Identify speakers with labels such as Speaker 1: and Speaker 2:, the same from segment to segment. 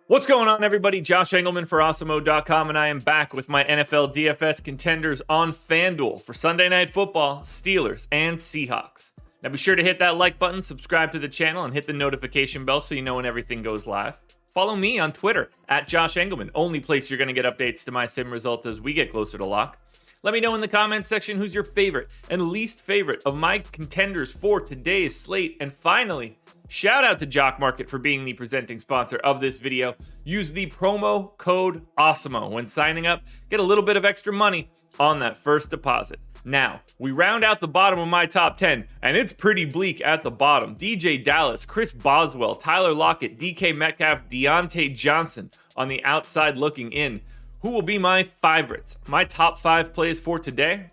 Speaker 1: What's going on, everybody? Josh Engleman for Awesemo.com, and I am back with my NFL DFS contenders on FanDuel for Sunday Night Football, Steelers, and Seahawks. Now be sure to hit that like button, subscribe to the channel, and hit the notification bell so you know when everything goes live. Follow me on Twitter, at Josh Engleman, only place you're going to get updates to my sim results as we get closer to lock. Let me know in the comments section who's your favorite and least favorite of my contenders for today's slate. And finally, shout out to Jock Market for being the presenting sponsor of this video. Use the promo code Awesemo when signing up. Get a little bit of extra money on that first deposit. Now, we round out the bottom of my top 10, and it's pretty bleak at the bottom. DJ Dallas, Chris Boswell, Tyler Lockett, DK Metcalf, Deontay Johnson on the outside looking in. Who will be my favorites? My top 5 plays for today?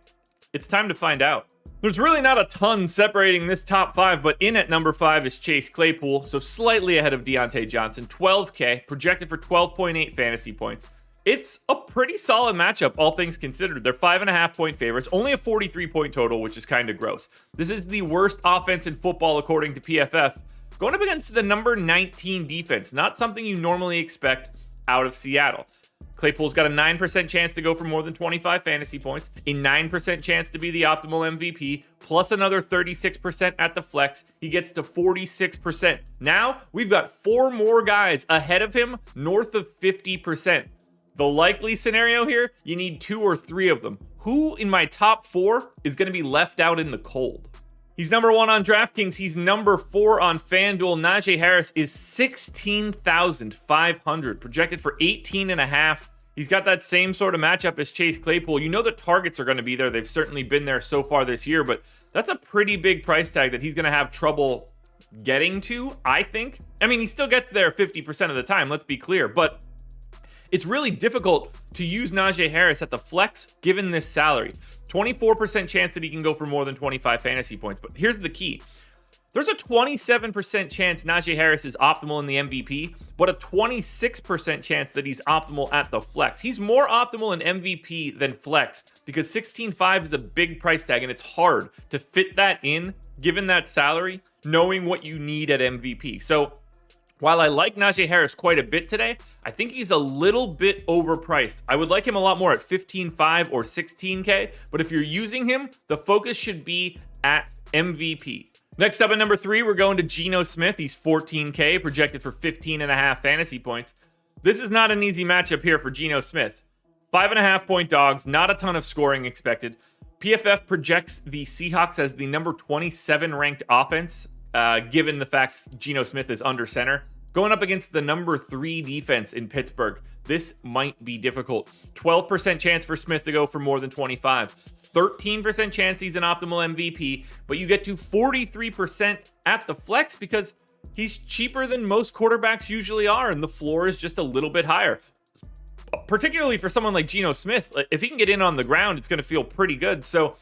Speaker 1: It's time to find out. There's really not a ton separating this top 5, but in at number 5 is Chase Claypool, so slightly ahead of Deontay Johnson, 12K, projected for 12.8 fantasy points. It's a pretty solid matchup, all things considered. They're 5.5 point favorites, only a 43 point total, which is kind of gross. This is the worst offense in football according to PFF, going up against the number 19 defense, not something you normally expect out of Seattle. Claypool's got a 9% chance to go for more than 25 fantasy points, a 9% chance to be the optimal MVP, plus another 36% at the flex. He gets to 46%. Now, we've got 4 more guys ahead of him, north of 50%. The likely scenario here, you need 2 or 3 of them. Who in my top 4 is going to be left out in the cold? He's number 1 on DraftKings. He's number 4 on FanDuel. Najee Harris is 16,500, projected for 18.5. He's got that same sort of matchup as Chase Claypool. You know the targets are going to be there. They've certainly been there so far this year, but that's a pretty big price tag that he's going to have trouble getting to, I think. I mean, he still gets there 50% of the time, let's be clear, but it's really difficult to use Najee Harris at the flex given this salary. 24% chance that he can go for more than 25 fantasy points. But here's the key. There's a 27% chance Najee Harris is optimal in the MVP, but a 26% chance that he's optimal at the flex. He's more optimal in MVP than flex because 16.5 is a big price tag, and it's hard to fit that in, given that salary, knowing what you need at MVP. So while I like Najee Harris quite a bit today, I think he's a little bit overpriced. I would like him a lot more at 15.5 or 16K, but if you're using him, the focus should be at MVP. Next up at number 3, we're going to Geno Smith. He's 14K, projected for 15.5 fantasy points. This is not an easy matchup here for Geno Smith. 5.5 point dogs, not a ton of scoring expected. PFF projects the Seahawks as the number 27 ranked offense, given the fact Geno Smith is under center. Going up against the number 3 defense in Pittsburgh, this might be difficult. 12% chance for Smith to go for more than 25. 13% chance he's an optimal MVP, but you get to 43% at the flex because he's cheaper than most quarterbacks usually are, and the floor is just a little bit higher. Particularly for someone like Geno Smith, if he can get in on the ground, it's going to feel pretty good. So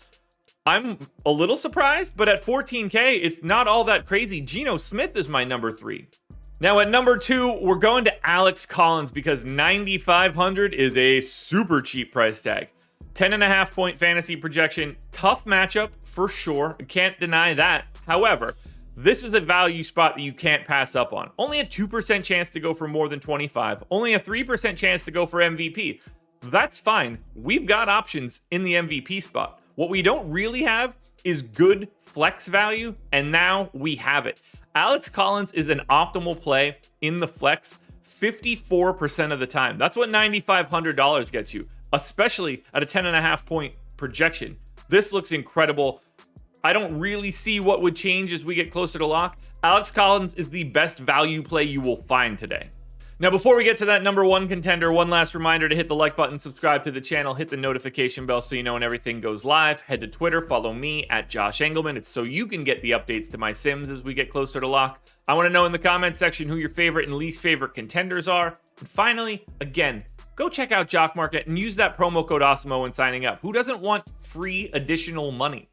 Speaker 1: I'm a little surprised, but at 14K, it's not all that crazy. Geno Smith is my number 3. Now at number 2, we're going to Alex Collins because 9,500 is a super cheap price tag. 10.5 point fantasy projection. Tough matchup for sure. Can't deny that. However, this is a value spot that you can't pass up on. Only a 2% chance to go for more than 25. Only a 3% chance to go for MVP. That's fine. We've got options in the MVP spot. What we don't really have is good flex value, and now we have it. Alex Collins is an optimal play in the flex 54% of the time. That's what $9,500 gets you, especially at a 10.5 point projection. This looks incredible. I don't really see what would change as we get closer to lock. Alex Collins is the best value play you will find today. Now, before we get to that number 1 contender, one last reminder to hit the like button, subscribe to the channel, hit the notification bell so you know when everything goes live. Head to Twitter, follow me at Josh Engleman. It's so you can get the updates to my sims as we get closer to lock. I want to know in the comment section who your favorite and least favorite contenders are. And finally, again, go check out Jock Market and use that promo code Awesemo when signing up. Who doesn't want free additional money?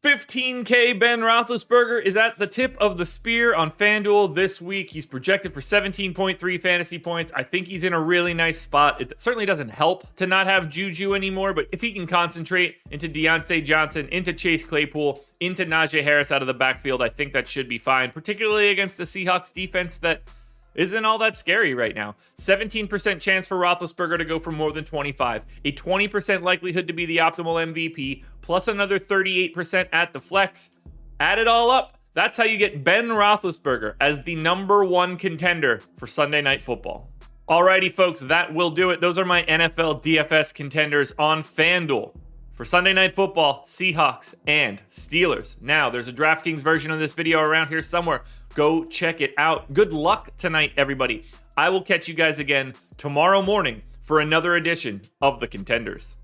Speaker 1: 15K Ben Roethlisberger is at the tip of the spear on FanDuel this week. He's projected for 17.3 fantasy points. I think he's in a really nice spot. It certainly doesn't help to not have Juju anymore, but if he can concentrate into Deontay Johnson, into Chase Claypool, into Najee Harris out of the backfield, I think that should be fine, particularly against the Seahawks defense that isn't all that scary right now. 17% chance for Roethlisberger to go for more than 25, a 20% likelihood to be the optimal MVP, plus another 38% at the flex. Add it all up. That's how you get Ben Roethlisberger as the #1 contender for Sunday Night Football. Alrighty, folks, that will do it. Those are my NFL DFS contenders on FanDuel for Sunday Night Football, Seahawks and Steelers. Now, there's a DraftKings version of this video around here somewhere. Go check it out. Good luck tonight, everybody. I will catch you guys again tomorrow morning for another edition of the Contenders.